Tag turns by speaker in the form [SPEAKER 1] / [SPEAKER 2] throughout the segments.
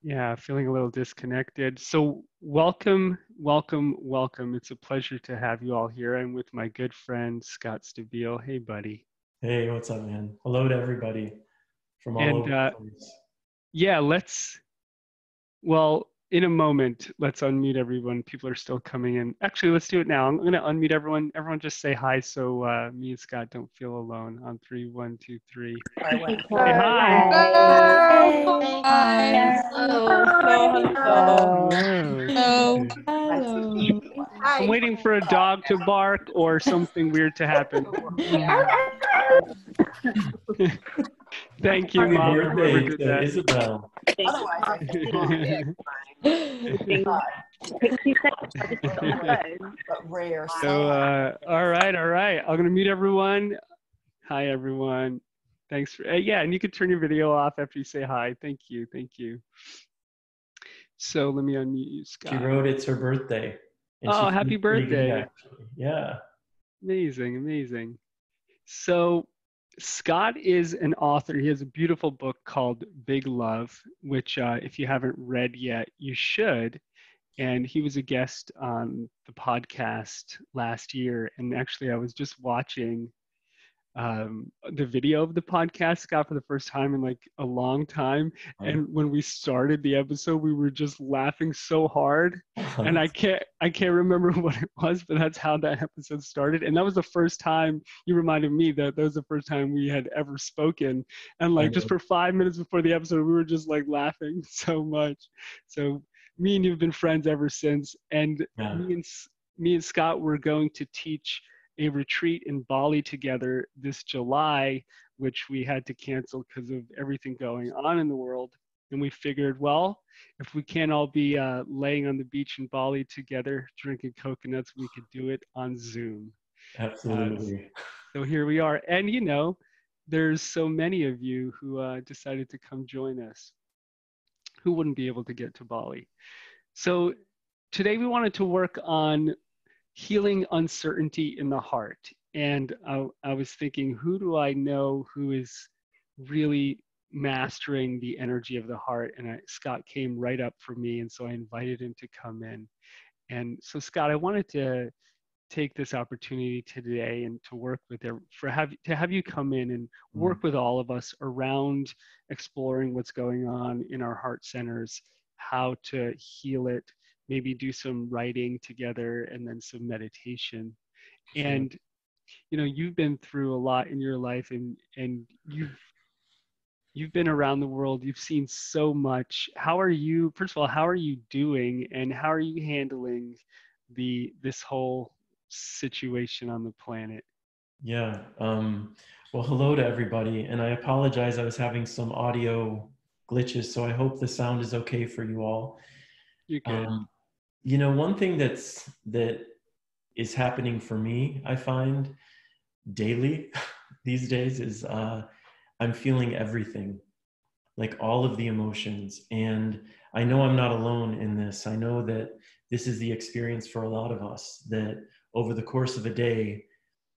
[SPEAKER 1] Yeah, feeling a little disconnected. So welcome, welcome, welcome. It's a pleasure to have you all here. I'm with my good friend, Scott Stabile. Hey, buddy.
[SPEAKER 2] Hey, what's up, man? Hello to everybody from all
[SPEAKER 1] And
[SPEAKER 2] over the place.
[SPEAKER 1] yeah, well, in a moment, let's unmute everyone. People are still coming in. Actually, let's do it now. I'm going to unmute everyone. Everyone just say hi so me and Scott don't feel alone. On three, one, two, three. Say hi.
[SPEAKER 3] Hi.
[SPEAKER 1] Hello.
[SPEAKER 3] Hello.
[SPEAKER 1] I'm waiting for a dog to bark or something weird to happen. Thank you,
[SPEAKER 2] Happy
[SPEAKER 1] Mom, whoever
[SPEAKER 2] birthday
[SPEAKER 1] did
[SPEAKER 2] to
[SPEAKER 1] that.
[SPEAKER 2] Isabel.
[SPEAKER 1] So, all right. I'm gonna mute everyone. Hi, everyone. Thanks for yeah, and you can turn your video off after you say hi. Thank you. So let me unmute you, Scott.
[SPEAKER 2] She wrote it's her birthday. And
[SPEAKER 1] Oh,
[SPEAKER 2] she
[SPEAKER 1] happy
[SPEAKER 2] feels pretty good,
[SPEAKER 1] birthday!
[SPEAKER 2] actually. Yeah.
[SPEAKER 1] Amazing. So Scott is an author. He has a beautiful book called Big Love, which if you haven't read yet, you should. And he was a guest on the podcast last year. And actually, I was just watching the video of the podcast, Scott, for the first time in like a long time. And when we started the episode, we were just laughing so hard. And I can't remember what it was, but that's how that episode started. And that was the first time you reminded me that was the first time we had ever spoken. And like just for 5 minutes before the episode, we were just like laughing so much. So me and you have been friends ever since. And me and Scott were going to teach a retreat in Bali together this July, which we had to cancel because of everything going on in the world. And we figured, well, if we can't all be laying on the beach in Bali together, drinking coconuts, we could do it on Zoom.
[SPEAKER 2] Absolutely.
[SPEAKER 1] So here we are. And, you know, there's so many of you who decided to come join us who wouldn't be able to get to Bali. So today we wanted to work on healing uncertainty in the heart. And I was thinking, who do I know who is really mastering the energy of the heart? And Scott came right up for me. And so I invited him to come in. And so, Scott, I wanted to take this opportunity today and to work with to have you come in and work with all of us around exploring what's going on in our heart centers, how to heal it, maybe do some writing together and then some meditation. Sure. And you know, you've been through a lot in your life, and you've been around the world. You've seen so much. First of all, how are you doing, and how are you handling this whole situation on the planet?
[SPEAKER 2] Yeah. Well, hello to everybody. And I apologize. I was having some audio glitches, so I hope the sound is okay for you all.
[SPEAKER 1] You're good.
[SPEAKER 2] You know, one thing that is happening for me, I find daily these days, is I'm feeling everything, like all of the emotions. And I know I'm not alone in this. I know that this is the experience for a lot of us, that over the course of a day,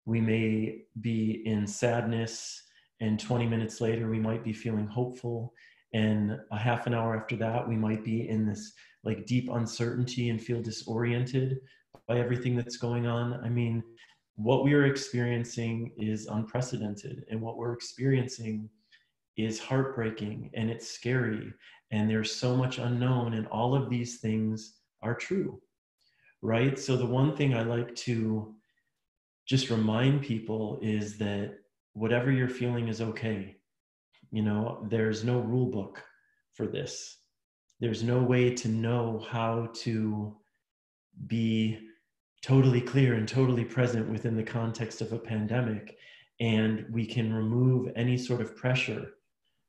[SPEAKER 2] we may be in sadness, and 20 minutes later, we might be feeling hopeful. And a half an hour after that, we might be in this like deep uncertainty and feel disoriented by everything that's going on. I mean, what we are experiencing is unprecedented, and what we're experiencing is heartbreaking, and it's scary, and there's so much unknown, and all of these things are true, right? So the one thing I like to just remind people is that whatever you're feeling is okay. You know, there's no rule book for this. There's no way to know how to be totally clear and totally present within the context of a pandemic. And we can remove any sort of pressure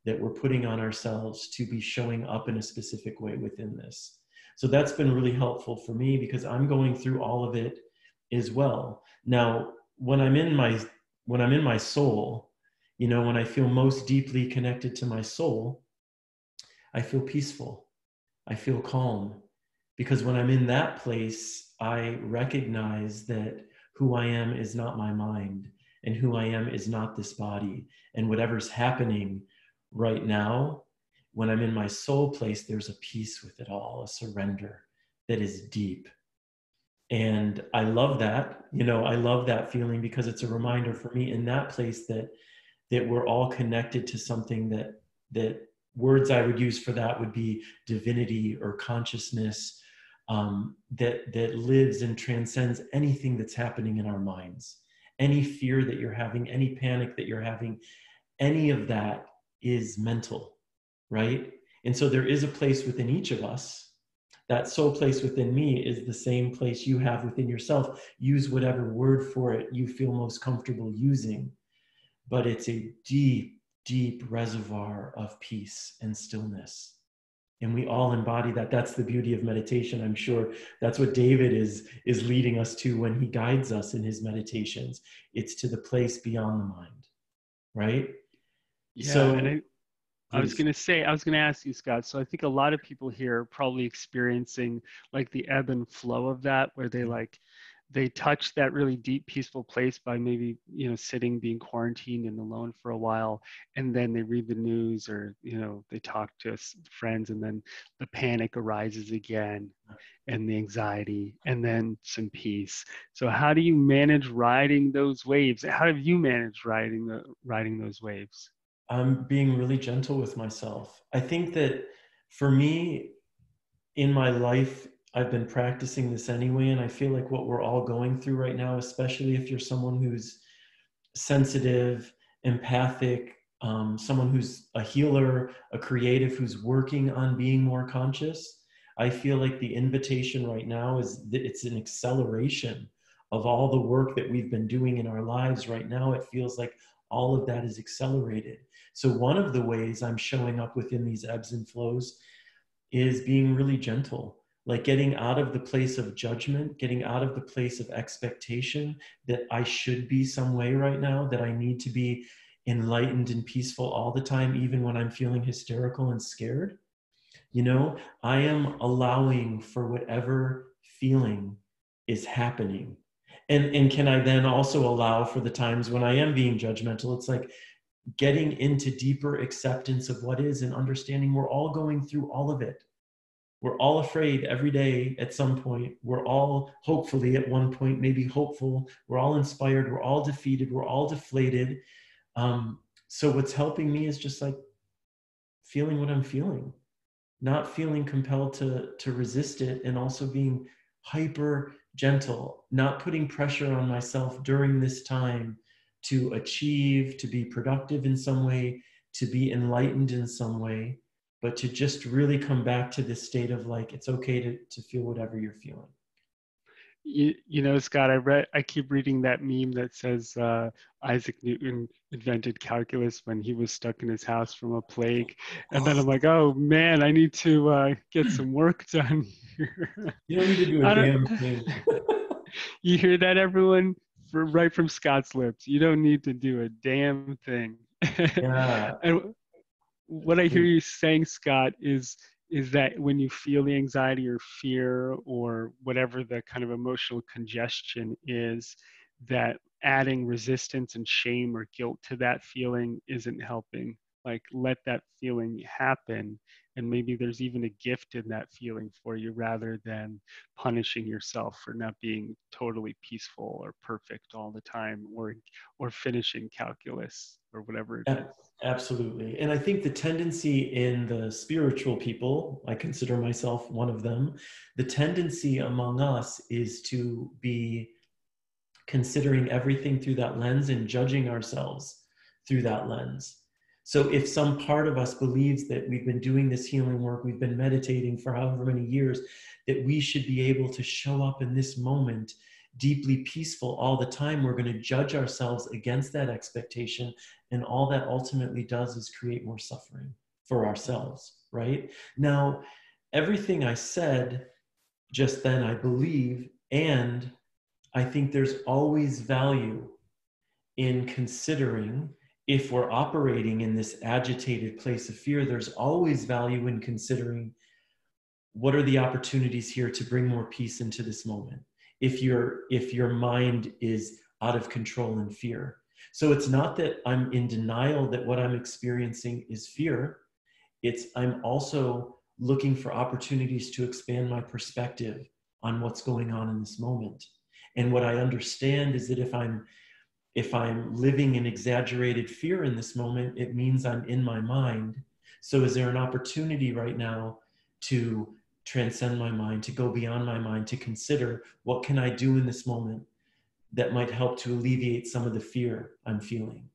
[SPEAKER 2] that we're putting on ourselves to be showing up in a specific way within this. So that's been really helpful for me, because I'm going through all of it as well. Now, when I'm in my soul, you know, when I feel most deeply connected to my soul, I feel peaceful. I feel calm, because when I'm in that place, I recognize that who I am is not my mind, and who I am is not this body. And whatever's happening right now when I'm in my soul place, there's a peace with it all, a surrender that is deep. And I love that, I love that feeling, because it's a reminder for me in that place that we're all connected to something that words I would use for that would be divinity or consciousness, that lives and transcends anything that's happening in our minds. Any fear that you're having, any panic that you're having, any of that is mental, right? And so there is a place within each of us. That soul place within me is the same place you have within yourself. Use whatever word for it you feel most comfortable using. But it's a deep, deep reservoir of peace and stillness. And we all embody that. That's the beauty of meditation. I'm sure that's what David is leading us to when he guides us in his meditations. It's to the place beyond the mind, right?
[SPEAKER 1] Yeah, and
[SPEAKER 2] So
[SPEAKER 1] I was
[SPEAKER 2] please.
[SPEAKER 1] going to say, I was going to ask you, Scott. So I think a lot of people here are probably experiencing like the ebb and flow of that, where they touch that really deep, peaceful place by maybe, sitting, being quarantined and alone for a while. And then they read the news or, they talk to friends, and then the panic arises again and the anxiety and then some peace. So how do you manage riding those waves? How have you managed riding those waves?
[SPEAKER 2] I'm being really gentle with myself. I think that for me, in my life, I've been practicing this anyway. And I feel like what we're all going through right now, especially if you're someone who's sensitive, empathic, someone who's a healer, a creative who's working on being more conscious, I feel like the invitation right now is that it's an acceleration of all the work that we've been doing in our lives right now. It feels like all of that is accelerated. So one of the ways I'm showing up within these ebbs and flows is being really gentle, like getting out of the place of judgment, getting out of the place of expectation that I should be some way right now, that I need to be enlightened and peaceful all the time, even when I'm feeling hysterical and scared. I am allowing for whatever feeling is happening. And can I then also allow for the times when I am being judgmental? It's like getting into deeper acceptance of what is and understanding we're all going through all of it. We're all afraid every day at some point. We're all hopefully at one point, maybe hopeful. We're all inspired. We're all defeated. We're all deflated. So what's helping me is just like feeling what I'm feeling, not feeling compelled to resist it, and also being hyper gentle, not putting pressure on myself during this time to achieve, to be productive in some way, to be enlightened in some way, but to just really come back to this state of like, it's okay to feel whatever you're feeling.
[SPEAKER 1] Scott, I keep reading that meme that says Isaac Newton invented calculus when he was stuck in his house from a plague. And then I'm like, oh man, I need to get some work done here.
[SPEAKER 2] You don't need to do a
[SPEAKER 1] I don't,
[SPEAKER 2] damn thing.
[SPEAKER 1] you hear that, everyone? Right from Scott's lips. You don't need to do a damn thing.
[SPEAKER 2] Yeah,
[SPEAKER 1] And what I hear
[SPEAKER 2] please.
[SPEAKER 1] you saying, Scott, is that when you feel the anxiety or fear or whatever the kind of emotional congestion is, that adding resistance and shame or guilt to that feeling isn't helping. Like, let that feeling happen, and maybe there's even a gift in that feeling for you, rather than punishing yourself for not being totally peaceful or perfect all the time, or finishing calculus or whatever it is.
[SPEAKER 2] Absolutely. And I think the tendency in the spiritual people, I consider myself one of them, the tendency among us is to be considering everything through that lens and judging ourselves through that lens. So if some part of us believes that we've been doing this healing work, we've been meditating for however many years, that we should be able to show up in this moment deeply peaceful all the time, we're going to judge ourselves against that expectation. And all that ultimately does is create more suffering for ourselves, right? Now, everything I said just then, I believe, and I think there's always value in considering, if we're operating in this agitated place of fear, there's always value in considering what are the opportunities here to bring more peace into this moment if your mind is out of control and fear. So it's not that I'm in denial that what I'm experiencing is fear. I'm also looking for opportunities to expand my perspective on what's going on in this moment. And what I understand is that if I'm living in exaggerated fear in this moment, it means I'm in my mind. So is there an opportunity right now to transcend my mind, to go beyond my mind, to consider what can I do in this moment that might help to alleviate some of the fear I'm feeling,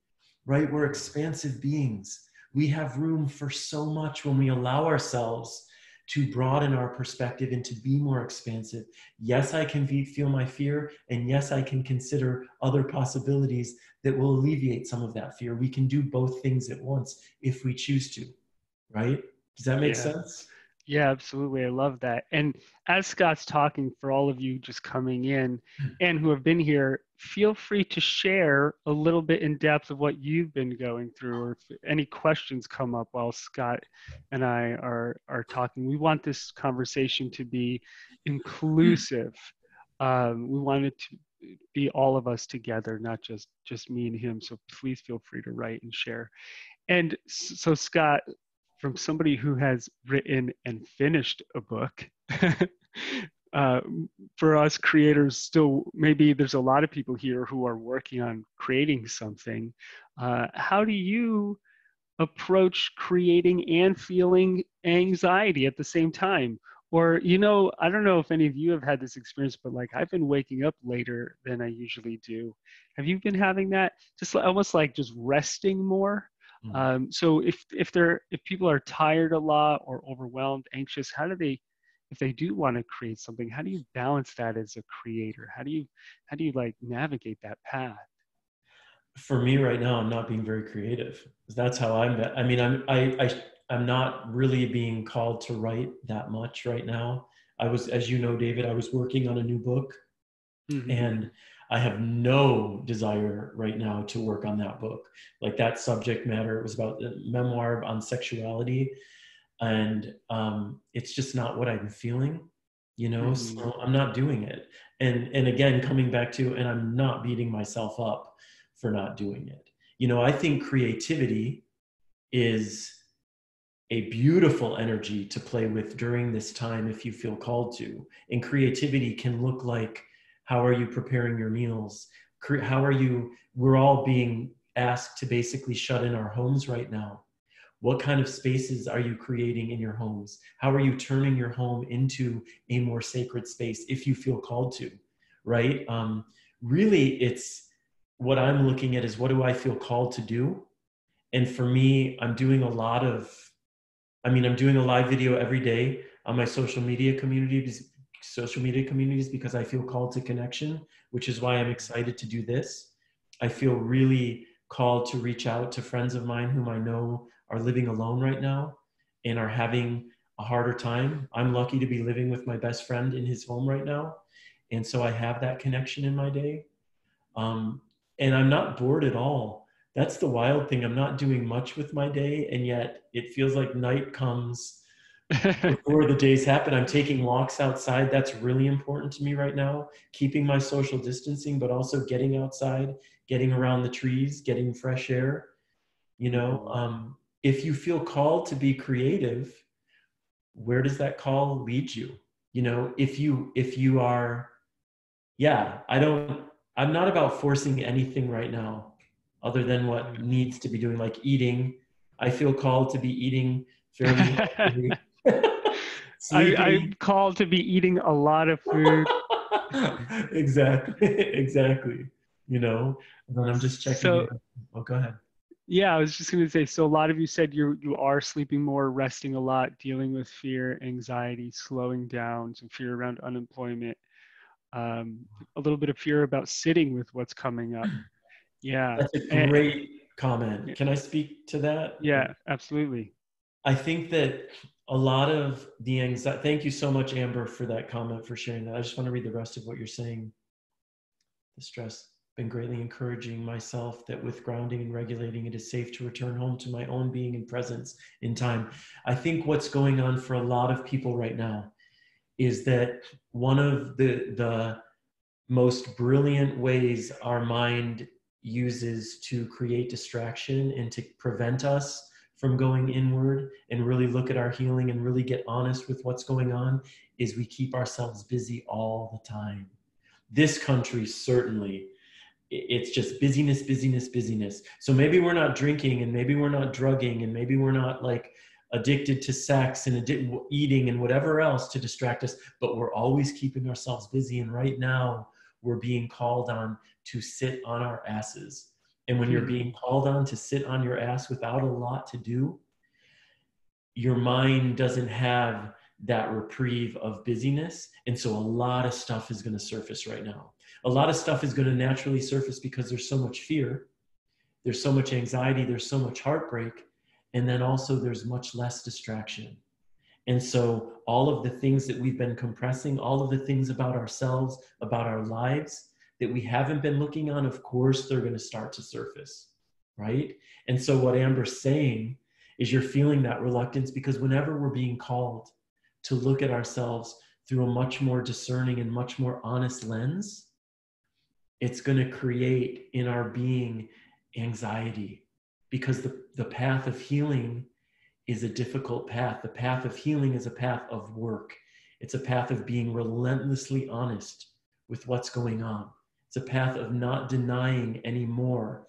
[SPEAKER 2] right? We're expansive beings. We have room for so much when we allow ourselves to broaden our perspective and to be more expansive. Yes, I can feel my fear, and yes, I can consider other possibilities that will alleviate some of that fear. We can do both things at once if we choose to, right? Does that make
[SPEAKER 1] Yeah.
[SPEAKER 2] sense?
[SPEAKER 1] Yeah, absolutely. I love that. And as Scott's talking, for all of you just coming in and who have been here, feel free to share a little bit in depth of what you've been going through, or if any questions come up while Scott and I are talking. We want this conversation to be inclusive. We want it to be all of us together, not just me and him. So please feel free to write and share. And so, Scott, from somebody who has written and finished a book, uh, for us creators, still, maybe there's a lot of people here who are working on creating something. How do you approach creating and feeling anxiety at the same time? Or, I don't know if any of you have had this experience, but like I've been waking up later than I usually do. Have you been having that? Just almost like just resting more.
[SPEAKER 2] Mm.
[SPEAKER 1] So if people are tired a lot or overwhelmed, anxious, if they do want to create something, how do you balance that as a creator? How do you like navigate that path?
[SPEAKER 2] For me right now, I'm not being very creative. That's how I mean, I'm not really being called to write that much right now. As you know, David, I was working on a new book,
[SPEAKER 1] Mm-hmm.
[SPEAKER 2] and I have no desire right now to work on that book. Like, that subject matter, it was about a memoir on sexuality, and it's just not what I'm feeling,
[SPEAKER 1] Mm-hmm.
[SPEAKER 2] so I'm not doing it. And again, coming back to, and I'm not beating myself up for not doing it. I think creativity is a beautiful energy to play with during this time if you feel called to. And creativity can look like, how are you preparing your meals? We're all being asked to basically shut in our homes right now. What kind of spaces are you creating in your homes? How are you turning your home into a more sacred space if you feel called to, right? Really, it's what I'm looking at is, what do I feel called to do? And for me, I'm doing I'm doing a live video every day on my social media communities because I feel called to connection, which is why I'm excited to do this. I feel really called to reach out to friends of mine whom I know are living alone right now and are having a harder time. I'm lucky to be living with my best friend in his home right now. And so I have that connection in my day. Um, and I'm not bored at all. That's the wild thing. I'm not doing much with my day, and yet it feels like night comes before the days happen. I'm taking walks outside. That's really important to me right now. Keeping my social distancing, but also getting outside, getting around the trees, getting fresh air.
[SPEAKER 1] Mhm.
[SPEAKER 2] If you feel called to be creative, where does that call lead you? If you are, yeah, I'm not about forcing anything right now other than what needs to be doing, like eating. I feel called to be eating fairly healthily.
[SPEAKER 1] I'm
[SPEAKER 2] Sleeping.
[SPEAKER 1] called to be eating a lot of food.
[SPEAKER 2] Exactly. And then I'm just checking
[SPEAKER 1] So
[SPEAKER 2] in. Oh, go ahead.
[SPEAKER 1] yeah, I was just going to say, so a lot of you said you are sleeping more, resting a lot, dealing with fear, anxiety, slowing down, some fear around unemployment, a little bit of fear about sitting with what's coming up. Yeah.
[SPEAKER 2] That's a great comment. Can I speak to that?
[SPEAKER 1] Yeah, absolutely.
[SPEAKER 2] I think that a lot of the anxiety, thank you so much, Amber, for that comment, for sharing that. I just want to read the rest of what you're saying. The stress been greatly encouraging myself that with grounding and regulating, it is safe to return home to my own being and presence in time. I think what's going on for a lot of people right now is that one of the most brilliant ways our mind uses to create distraction and to prevent us from going inward and really look at our healing and really get honest with what's going on is we keep ourselves busy all the time. This country, certainly, it's just busyness, busyness, busyness. So maybe we're not drinking, and maybe we're not drugging, and maybe we're not like addicted to sex and eating and whatever else to distract us, but we're always keeping ourselves busy. And right now we're being called on to sit on our asses. And when you're being called on to sit on your ass without a lot to do, your mind doesn't have that reprieve of busyness. And so a lot of stuff is going to surface right now. A lot of stuff is going to naturally surface because there's so much fear, there's so much anxiety, there's so much heartbreak, and then also there's much less distraction. And so all of the things that we've been compressing, all of the things about ourselves, about our lives that we haven't been looking on, of course, they're going to start to surface, right? And so what Amber's saying is you're feeling that reluctance because whenever we're being called to look at ourselves through a much more discerning and much more honest lens, it's going to create in our being anxiety, because the path of healing is a difficult path. The path of healing is a path of work. It's a path of being relentlessly honest with what's going on. It's a path of not denying anymore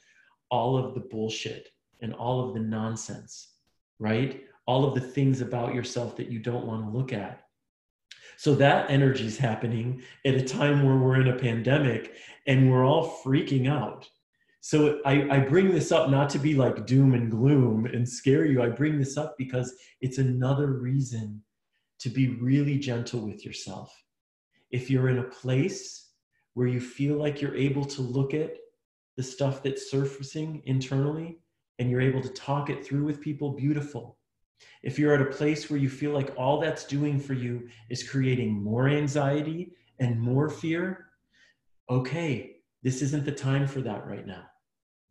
[SPEAKER 2] all of the bullshit and all of the nonsense, right? All of the things about yourself that you don't want to look at. So that energy is happening at a time where we're in a pandemic and we're all freaking out. So I bring this up not to be like doom and gloom and scare you. I bring this up because it's another reason to be really gentle with yourself. If you're in a place where you feel like you're able to look at the stuff that's surfacing internally and you're able to talk it through with people, beautiful. If you're at a place where you feel like all that's doing for you is creating more anxiety and more fear, okay, this isn't the time for that right now.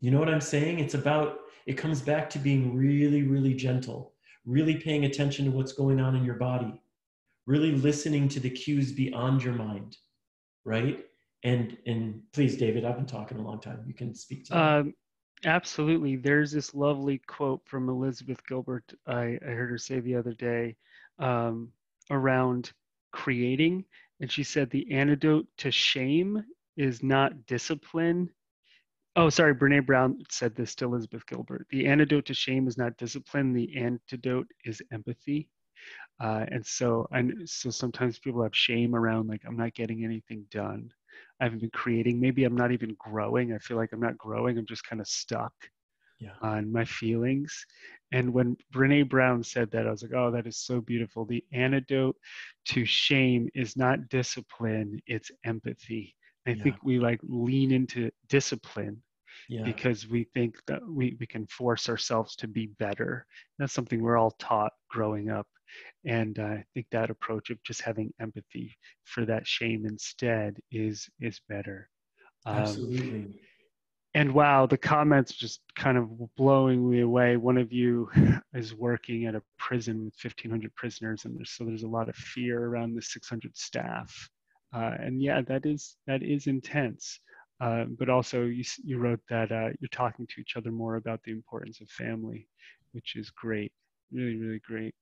[SPEAKER 2] You know what I'm saying? It comes back to being really, really gentle, really paying attention to what's going on in your body, really listening to the cues beyond your mind, right? And please, David, I've been talking a long time. You can speak to that.
[SPEAKER 1] Absolutely. There's this lovely quote from Elizabeth Gilbert I heard her say the other day around creating. And she said the antidote to shame is not discipline. Oh, sorry, Brene Brown said this to Elizabeth Gilbert. The antidote to shame is not discipline. The antidote is empathy. So sometimes people have shame around like, I'm not getting anything done. I haven't been creating. Maybe I'm not even growing. I feel like I'm not growing. I'm just kind of stuck on my feelings. And when Brene Brown said that, I was like, oh, that is so beautiful. The antidote to shame is not discipline, it's empathy. I think we like lean into discipline because we think that we can force ourselves to be better. That's something we're all taught growing up. And I think that approach of just having empathy for that shame instead is better.
[SPEAKER 2] Absolutely.
[SPEAKER 1] And wow, the comments just kind of blowing me away. One of you is working at a prison with 1,500 prisoners, and there's a lot of fear around the 600 staff. And yeah, that is intense. But also, you wrote that you're talking to each other more about the importance of family, which is great, really, really great.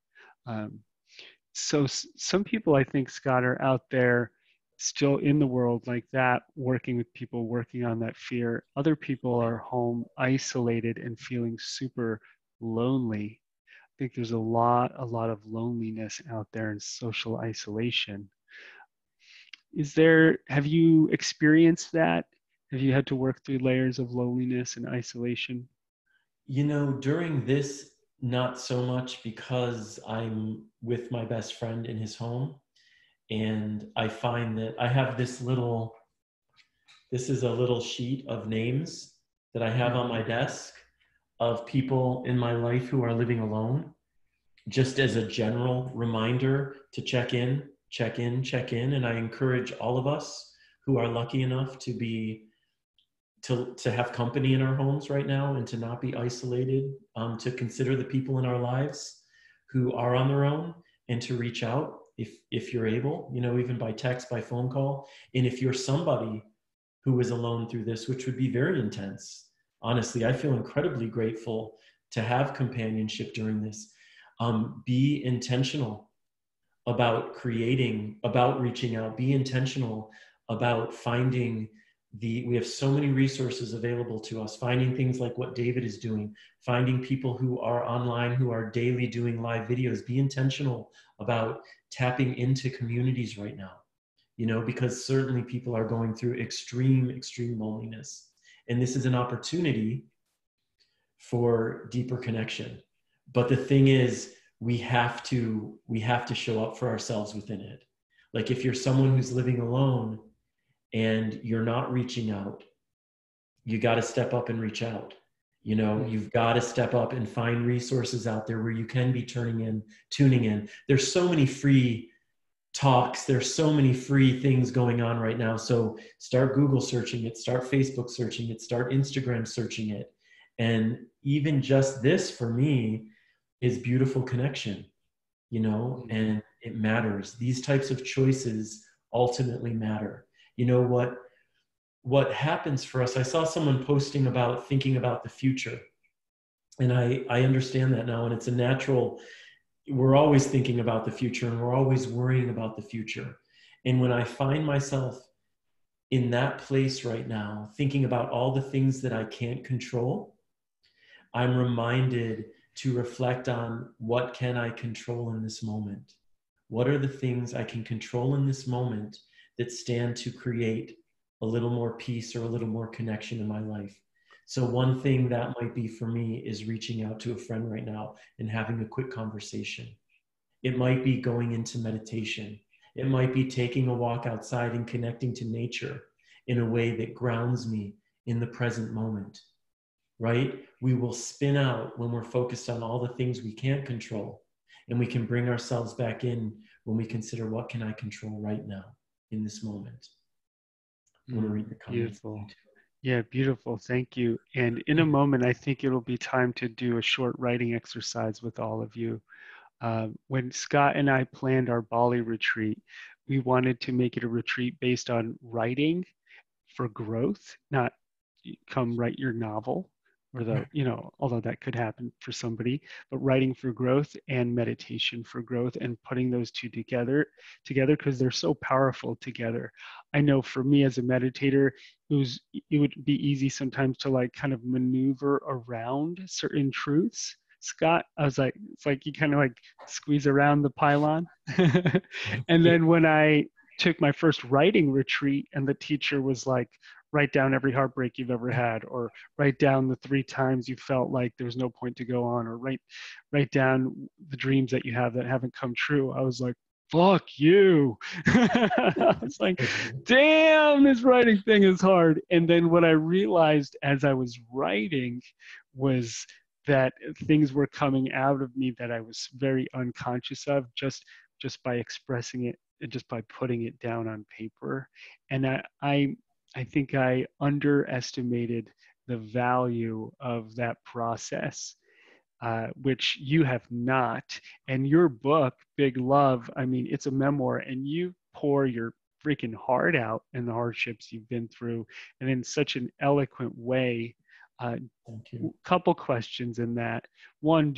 [SPEAKER 1] So some people, I think, Scott, are out there still in the world like that, working with people, working on that fear. Other people are home, isolated, and feeling super lonely. I think there's a lot of loneliness out there and social isolation. Have you experienced that? Have you had to work through layers of loneliness and isolation?
[SPEAKER 2] You know, during this, not so much, because I'm with my best friend in his home. And I find that I have this is a little sheet of names that I have on my desk of people in my life who are living alone, just as a general reminder to check in, check in, check in. And I encourage all of us who are lucky enough to have company in our homes right now and to not be isolated, to consider the people in our lives who are on their own and to reach out if you're able, you know, even by text, by phone call. And if you're somebody who is alone through this, which would be very intense, honestly, I feel incredibly grateful to have companionship during this. Be intentional about creating, about reaching out, be intentional about finding we have so many resources available to us, finding things like what David is doing, finding people who are online, who are daily doing live videos. Be intentional about tapping into communities right now, you know, because certainly people are going through extreme loneliness. And this is an opportunity for deeper connection. But the thing is, we have to show up for ourselves within it. Like if you're someone who's living alone and you're not reaching out, you got to step up and reach out. You know, you've got to step up and find resources out there where you can be tuning in. There's so many free talks. There's so many free things going on right now. So start Google searching it, start Facebook searching it, start Instagram searching it. And even just this for me is beautiful connection, you know, and it matters. These types of choices ultimately matter. You know what happens for us. I saw someone posting about thinking about the future. And I understand that now. And it's a natural, we're always thinking about the future and we're always worrying about the future. And when I find myself in that place right now, thinking about all the things that I can't control, I'm reminded to reflect on what can I control in this moment? What are the things I can control in this moment that stand to create a little more peace or a little more connection in my life? So one thing that might be for me is reaching out to a friend right now and having a quick conversation. It might be going into meditation. It might be taking a walk outside and connecting to nature in a way that grounds me in the present moment, right? We will spin out when we're focused on all the things we can't control, and we can bring ourselves back in when we consider what can I control right now in this moment. I want to read the comments.
[SPEAKER 1] Beautiful. Yeah, beautiful. Thank you. And in a moment, I think it'll be time to do a short writing exercise with all of you. When Scott and I planned our Bali retreat, we wanted to make it a retreat based on writing for growth, not come write your novel, or the, you know, although that could happen for somebody, but writing for growth and meditation for growth, and putting those two together because they're so powerful together. I know for me as a meditator, it would be easy sometimes to like kind of maneuver around certain truths. Scott, I was like, it's like you kind of like squeeze around the pylon. And then when I took my first writing retreat and the teacher was like, write down every heartbreak you've ever had, or write down the 3 times you felt like there's no point to go on, or write down the dreams that you have that haven't come true. I was like, fuck you. I was like, damn, this writing thing is hard. And then what I realized as I was writing was that things were coming out of me that I was very unconscious of just by expressing it, just by putting it down on paper. And I think I underestimated the value of that process, which you have not. And your book, Big Love, I mean, it's a memoir, and you pour your freaking heart out in the hardships you've been through, and in such an eloquent way. Couple questions in that. One,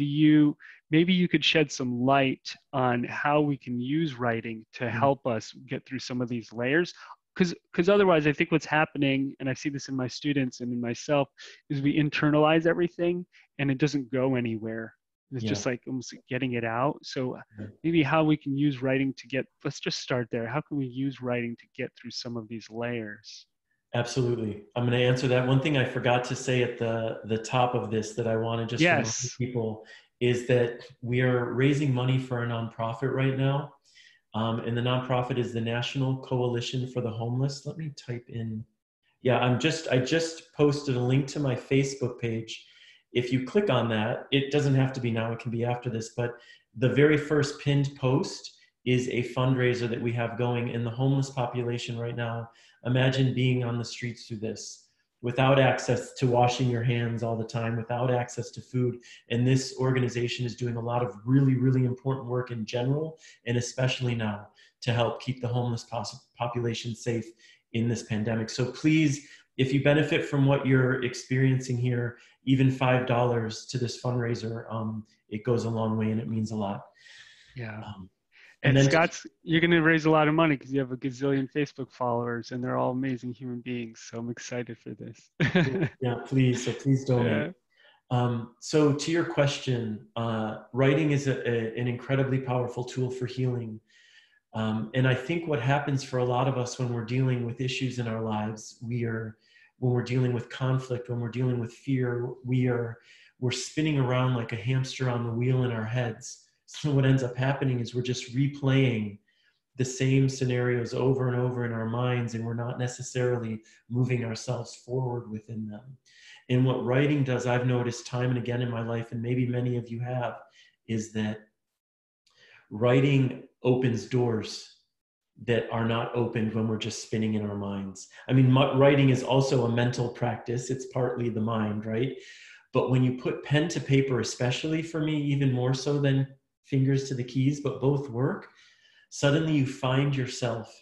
[SPEAKER 1] maybe you could shed some light on how we can use writing to help us get through some of these layers? Because otherwise, I think what's happening, and I see this in my students and in myself, is we internalize everything and it doesn't go anywhere. It's just like almost getting it out. So maybe how we can use writing let's just start there. How can we use writing to get through some of these layers?
[SPEAKER 2] Absolutely. I'm going to answer that. One thing I forgot to say at the top of this that I want to just remind people is that we are raising money for a nonprofit right now. And the nonprofit is the National Coalition for the Homeless. Let me type in. Yeah, I just posted a link to my Facebook page. If you click on that, it doesn't have to be now, it can be after this, but the very first pinned post is a fundraiser that we have going in the homeless population right now. Imagine being on the streets through this, without access to washing your hands all the time, without access to food. And this organization is doing a lot of really, really important work in general, and especially now, to help keep the homeless population safe in this pandemic. So please if you benefit from what you're experiencing here, even $5 to this fundraiser, it goes a long way and it means a lot.
[SPEAKER 1] Yeah.
[SPEAKER 2] And
[SPEAKER 1] And
[SPEAKER 2] then
[SPEAKER 1] Scott's, you're going to raise a lot of money because you have a gazillion Facebook followers and they're all amazing human beings. So I'm excited for this.
[SPEAKER 2] yeah, please. So please donate.
[SPEAKER 1] Yeah.
[SPEAKER 2] So to your question, writing is an incredibly powerful tool for healing. And I think what happens for a lot of us when we're dealing with issues in our lives, when we're dealing with conflict, when we're dealing with fear, we're spinning around like a hamster on the wheel in our heads. So what ends up happening is we're just replaying the same scenarios over and over in our minds, and we're not necessarily moving ourselves forward within them. And what writing does, I've noticed time and again in my life, and maybe many of you have, is that writing opens doors that are not opened when we're just spinning in our minds. I mean, writing is also a mental practice. It's partly the mind, right? But when you put pen to paper, especially for me, even more so than fingers to the keys, but both work, suddenly you find yourself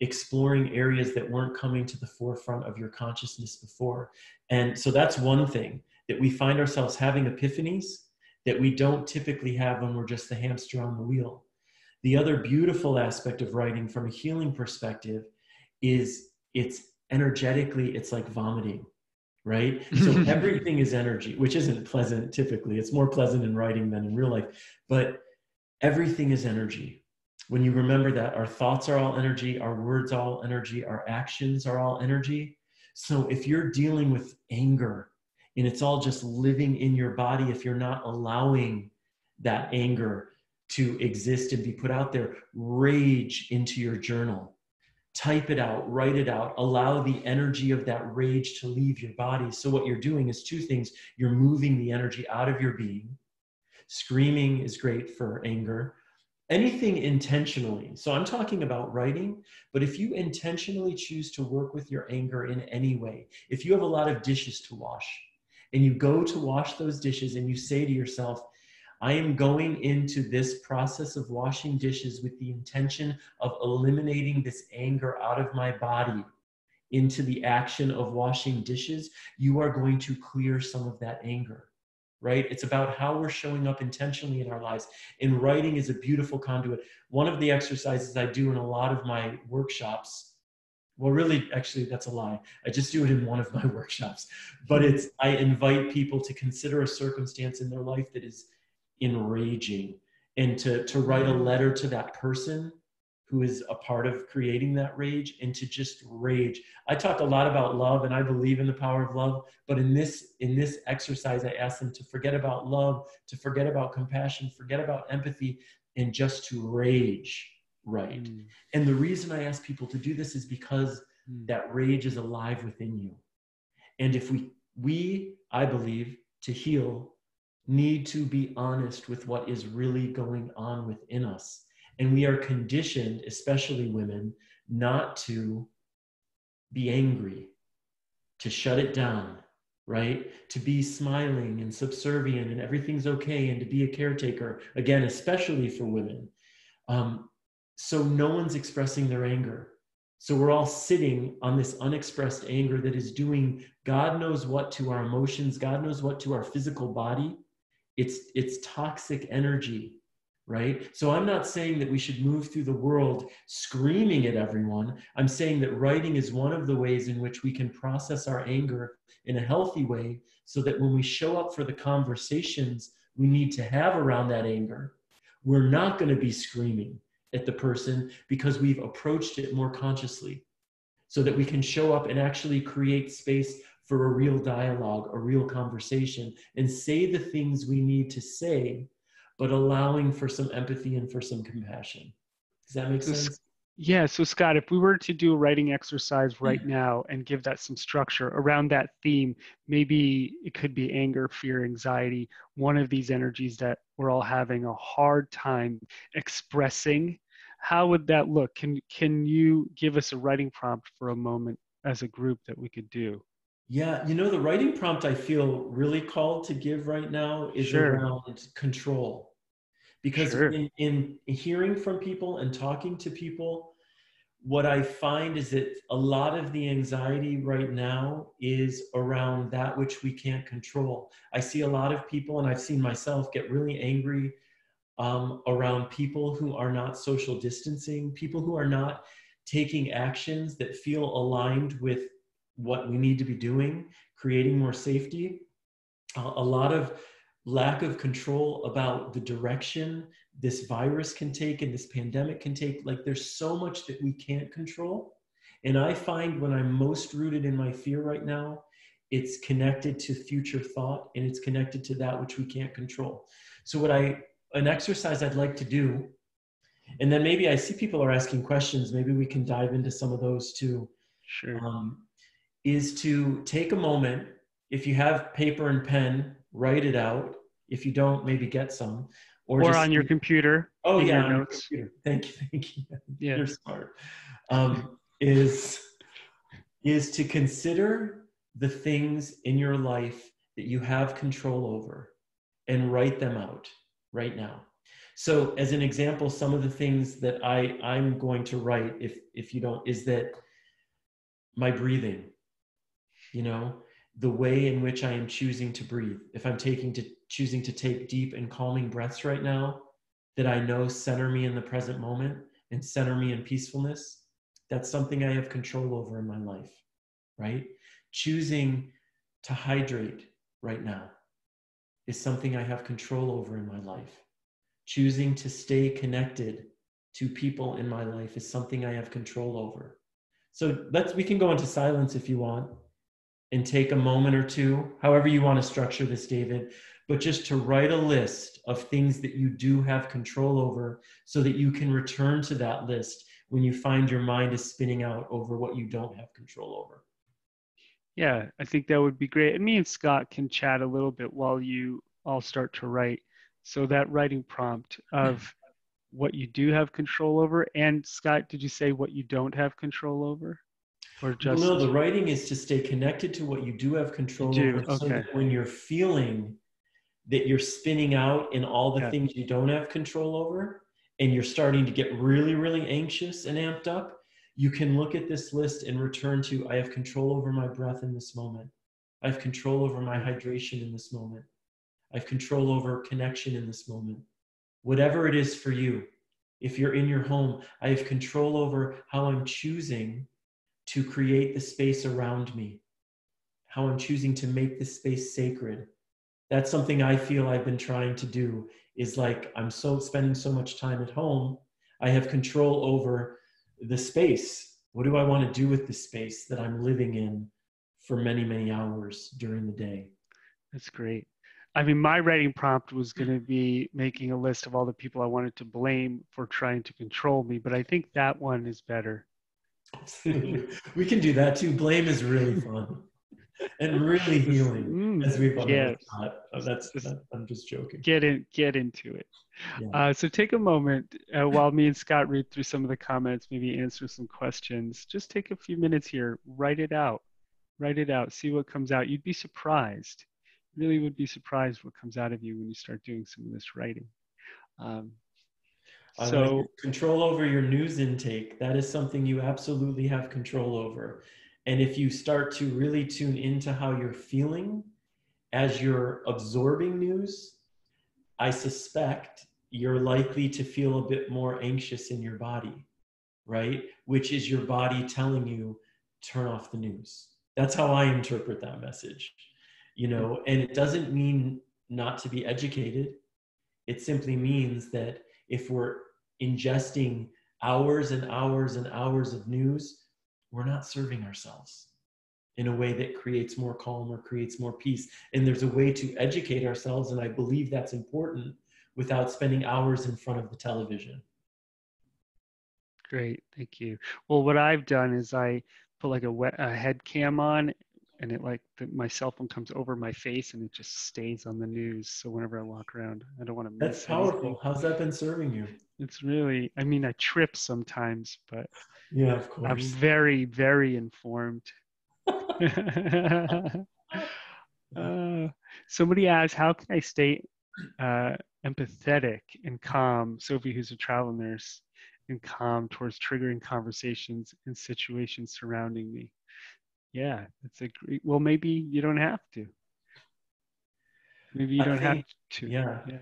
[SPEAKER 2] exploring areas that weren't coming to the forefront of your consciousness before. And so that's one thing, that we find ourselves having epiphanies that we don't typically have when we're just the hamster on the wheel. The other beautiful aspect of writing from a healing perspective is it's energetically, it's like vomiting, right? So everything is energy, which isn't pleasant typically. It's more pleasant in writing than in real life, but everything is energy. When you remember that our thoughts are all energy, our words are all energy, our actions are all energy. So if you're dealing with anger and it's all just living in your body, if you're not allowing that anger to exist and be put out there, rage into your journal. Type it out, write it out, allow the energy of that rage to leave your body. So what you're doing is two things. You're moving the energy out of your being. Screaming is great for anger. Anything intentionally. So I'm talking about writing, but if you intentionally choose to work with your anger in any way, if you have a lot of dishes to wash and you go to wash those dishes and you say to yourself, I am going into this process of washing dishes with the intention of eliminating this anger out of my body into the action of washing dishes, you are going to clear some of that anger, right? It's about how we're showing up intentionally in our lives. And writing is a beautiful conduit. One of the exercises I do in a lot of my workshops, well, really, actually, that's a lie. I just do it in one of my workshops, but I invite people to consider a circumstance in their life that is enraging and to write a letter to that person who is a part of creating that rage and to just rage. I talk a lot about love and I believe in the power of love, but in this exercise, I ask them to forget about love, to forget about compassion, forget about empathy, and just to rage, right? And the reason I ask people to do this is because that rage is alive within you. And if we, I believe, to heal, need to be honest with what is really going on within us. And we are conditioned, especially women, not to be angry, to shut it down, right? To be smiling and subservient and everything's okay and to be a caretaker, again, especially for women. So no one's expressing their anger. So we're all sitting on this unexpressed anger that is doing God knows what to our emotions, God knows what to our physical body. It's toxic energy, right? So I'm not saying that we should move through the world screaming at everyone. I'm saying that writing is one of the ways in which we can process our anger in a healthy way so that when we show up for the conversations we need to have around that anger, we're not going to be screaming at the person because we've approached it more consciously so that we can show up and actually create space for a real dialogue, a real conversation, and say the things we need to say, but allowing for some empathy and for some compassion. Does that make sense?
[SPEAKER 1] Yeah, so Scott, if we were to do a writing exercise right now and give that some structure around that theme, maybe it could be anger, fear, anxiety, one of these energies that we're all having a hard time expressing. How would that look? Can you give us a writing prompt for a moment as a group that we could do?
[SPEAKER 2] Yeah, the writing prompt I feel really called to give right now is
[SPEAKER 1] Sure,
[SPEAKER 2] around control. Because
[SPEAKER 1] sure.
[SPEAKER 2] in hearing from people and talking to people, what I find is that a lot of the anxiety right now is around that which we can't control. I see a lot of people, and I've seen myself get really angry around people who are not social distancing, people who are not taking actions that feel aligned with what we need to be doing, creating more safety. A lot of lack of control about the direction this virus can take and this pandemic can take. Like, there's so much that we can't control. And I find when I'm most rooted in my fear right now, it's connected to future thought, and it's connected to that which we can't control. So an exercise I'd like to do, and then maybe I see people are asking questions, maybe we can dive into some of those too,
[SPEAKER 1] Sure.
[SPEAKER 2] is to take a moment. If you have paper and pen, write it out. If you don't, maybe get some.
[SPEAKER 1] Or
[SPEAKER 2] just
[SPEAKER 1] on your computer,
[SPEAKER 2] Oh
[SPEAKER 1] in
[SPEAKER 2] yeah,
[SPEAKER 1] your
[SPEAKER 2] on your
[SPEAKER 1] notes.
[SPEAKER 2] computer. Thank you, thank you.
[SPEAKER 1] Yeah.
[SPEAKER 2] You're smart. Is to consider the things in your life that you have control over and write them out right now. So as an example, some of the things that I'm going to write, if you don't, is that my breathing, the way in which I am choosing to breathe. If I'm choosing to take deep and calming breaths right now, that I know center me in the present moment and center me in peacefulness, that's something I have control over in my life, right? Choosing to hydrate right now is something I have control over in my life. Choosing to stay connected to people in my life is something I have control over. So we can go into silence if you want and take a moment or two, however you want to structure this, David, but just to write a list of things that you do have control over so that you can return to that list when you find your mind is spinning out over what you don't have control over.
[SPEAKER 1] Yeah, I think that would be great. And me and Scott can chat a little bit while you all start to write. So that writing prompt of what you do have control over. And Scott, did you say what you don't have control over? Or
[SPEAKER 2] Well, no,
[SPEAKER 1] just
[SPEAKER 2] the writing is to stay connected to what you do have
[SPEAKER 1] you
[SPEAKER 2] control
[SPEAKER 1] do?
[SPEAKER 2] over, so
[SPEAKER 1] Okay.
[SPEAKER 2] that when you're feeling that you're spinning out in all the
[SPEAKER 1] Yeah.
[SPEAKER 2] things you don't have control over, and you're starting to get really, really anxious and amped up, you can look at this list and return to, I have control over my breath in this moment. I have control over my hydration in this moment. I have control over connection in this moment. Whatever it is for you, if you're in your home, I have control over how I'm choosing to create the space around me, how I'm choosing to make the space sacred. That's something I feel I've been trying to do, is like, I'm spending so much time at home, I have control over the space. What do I want to do with the space that I'm living in for many, many hours during the day?
[SPEAKER 1] That's great. I mean, my writing prompt was going to be making a list of all the people I wanted to blame for trying to control me, but I think that one is better.
[SPEAKER 2] We can do that too. Blame is really fun and really healing, as we've
[SPEAKER 1] Yes.
[SPEAKER 2] unearthed. I'm just joking.
[SPEAKER 1] Get into it.
[SPEAKER 2] Yeah.
[SPEAKER 1] So take a moment while me and Scott read through some of the comments, maybe answer some questions. Just take a few minutes here, write it out. Write it out, see what comes out. You'd be surprised. You really would be surprised what comes out of you when you start doing some of this writing. Um,
[SPEAKER 2] I like it.
[SPEAKER 1] so,
[SPEAKER 2] Control over your news intake. That is something you absolutely have control over. And if you start to really tune into how you're feeling as you're absorbing news, I suspect you're likely to feel a bit more anxious in your body, right? Which is your body telling you, turn off the news. That's how I interpret that message, and it doesn't mean not to be educated. It simply means that if we're ingesting hours and hours and hours of news, we're not serving ourselves in a way that creates more calm or creates more peace. And there's a way to educate ourselves, and I believe that's important, without spending hours in front of the television.
[SPEAKER 1] great, thank you. Well, what I've done is I put like a head cam on, and my cell phone comes over my face, and it just stays on the news. So whenever I walk around, I don't want to
[SPEAKER 2] That's
[SPEAKER 1] miss anything.
[SPEAKER 2] powerful. How's that been serving you?
[SPEAKER 1] It's really, I mean, I trip sometimes, but
[SPEAKER 2] Yeah, of
[SPEAKER 1] I'm
[SPEAKER 2] course.
[SPEAKER 1] very, very informed. Somebody asked, how can I stay empathetic and calm? Sophie, who's a travel nurse, and calm towards triggering conversations and situations surrounding me. Yeah, that's a great. Well, maybe you don't have to. Maybe you
[SPEAKER 2] I
[SPEAKER 1] don't have
[SPEAKER 2] think,
[SPEAKER 1] to.
[SPEAKER 2] yeah.
[SPEAKER 1] Yeah.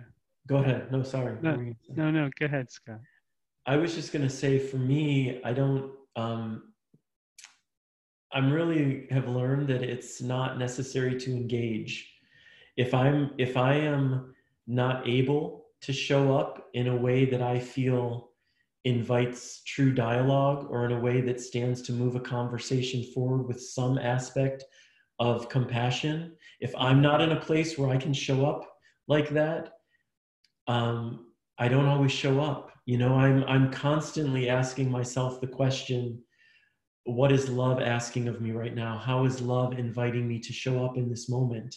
[SPEAKER 2] Go
[SPEAKER 1] Yeah.
[SPEAKER 2] ahead. No, sorry. What
[SPEAKER 1] No,
[SPEAKER 2] were you saying?
[SPEAKER 1] no. Go ahead, Scott.
[SPEAKER 2] I was just going to say, for me, I don't, I'm really have learned that it's not necessary to engage. If I am not able to show up in a way that I feel invites true dialogue, or in a way that stands to move a conversation forward with some aspect of compassion, if I'm not in a place where I can show up like that, I don't always show up. You know, I'm constantly asking myself the question, what is love asking of me right now? How is love inviting me to show up in this moment?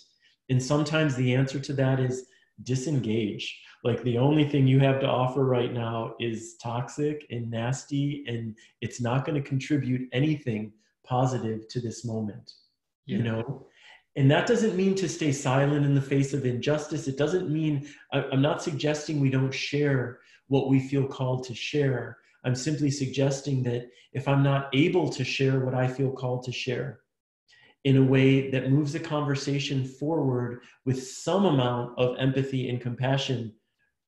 [SPEAKER 2] And sometimes the answer to that is disengage. Like, the only thing you have to offer right now is toxic and nasty, and it's not going to contribute anything positive to this moment, you
[SPEAKER 1] Yeah.
[SPEAKER 2] know? And that doesn't mean to stay silent in the face of injustice. It doesn't mean, I'm not suggesting we don't share what we feel called to share. I'm simply suggesting that if I'm not able to share what I feel called to share in a way that moves the conversation forward with some amount of empathy and compassion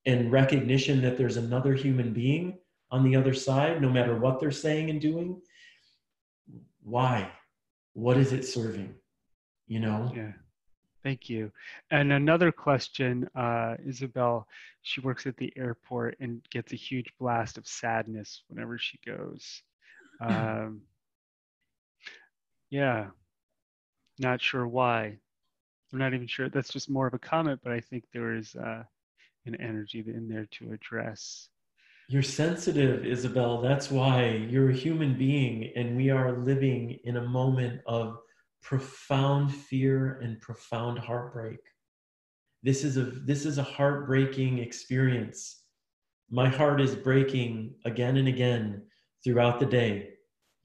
[SPEAKER 2] and recognition that there's another human being on the other side, no matter what they're saying and doing, why? What is it serving? You know?
[SPEAKER 1] Yeah. Thank you. And another question, Isabel, she works at the airport and gets a huge blast of sadness whenever she goes. Um, yeah, not sure why. I'm not even sure. That's just more of a comment, but I think there is an energy in there to address.
[SPEAKER 2] You're sensitive, Isabel. That's why you're a human being, and we are living in a moment of profound fear and profound heartbreak. This is a heartbreaking experience. My heart is breaking again and again throughout the day.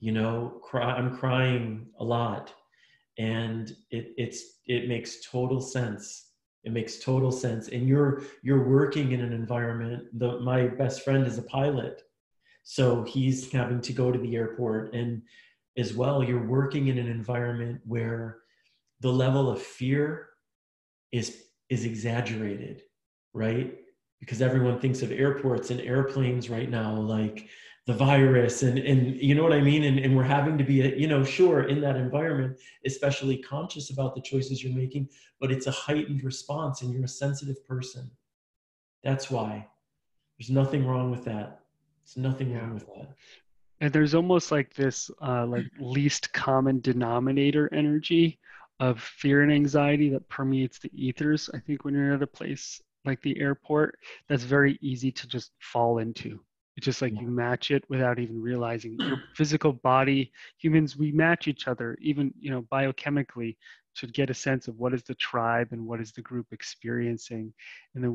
[SPEAKER 2] You know, I'm crying a lot, and it makes total sense. It makes total sense. And you're working in an environment. My best friend is a pilot, so he's having to go to the airport, and as well, you're working in an environment where the level of fear is exaggerated, right? Because everyone thinks of airports and airplanes right now, like the virus, and you know what I mean? And we're having to be, you know, sure, in that environment, especially conscious about the choices you're making, but it's a heightened response, and you're a sensitive person. That's why. There's nothing wrong with that. There's nothing
[SPEAKER 1] Yeah.
[SPEAKER 2] wrong with that.
[SPEAKER 1] And there's almost like this like least common denominator energy of fear and anxiety that permeates the ethers. I think when you're at a place like the airport, that's very easy to just fall into. It's just like
[SPEAKER 2] Yeah.
[SPEAKER 1] you match it without even realizing your physical body. Humans, we match each other, even biochemically, to get a sense of what is the tribe and what is the group experiencing. And then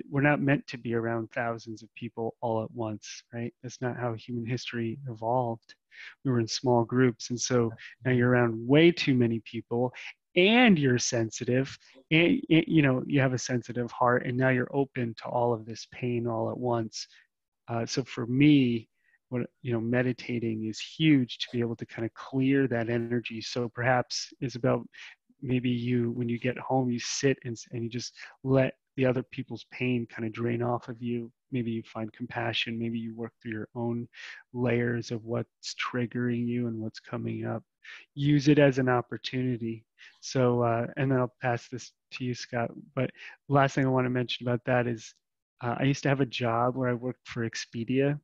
[SPEAKER 1] we're not meant to be around thousands of people all at once, right? That's not how human history evolved. We were in small groups. And so now you're around way too many people, and you're sensitive, and you have a sensitive heart, and now you're open to all of this pain all at once. So for me, meditating is huge to be able to kind of clear that energy. So perhaps, Isabel, maybe when you get home, you sit and you just let the other people's pain kind of drain off of you. Maybe you find compassion. Maybe you work through your own layers of what's triggering you and what's coming up. Use it as an opportunity. So, and then I'll pass this to you, Scott. But last thing I want to mention about that is I used to have a job where I worked for Expedia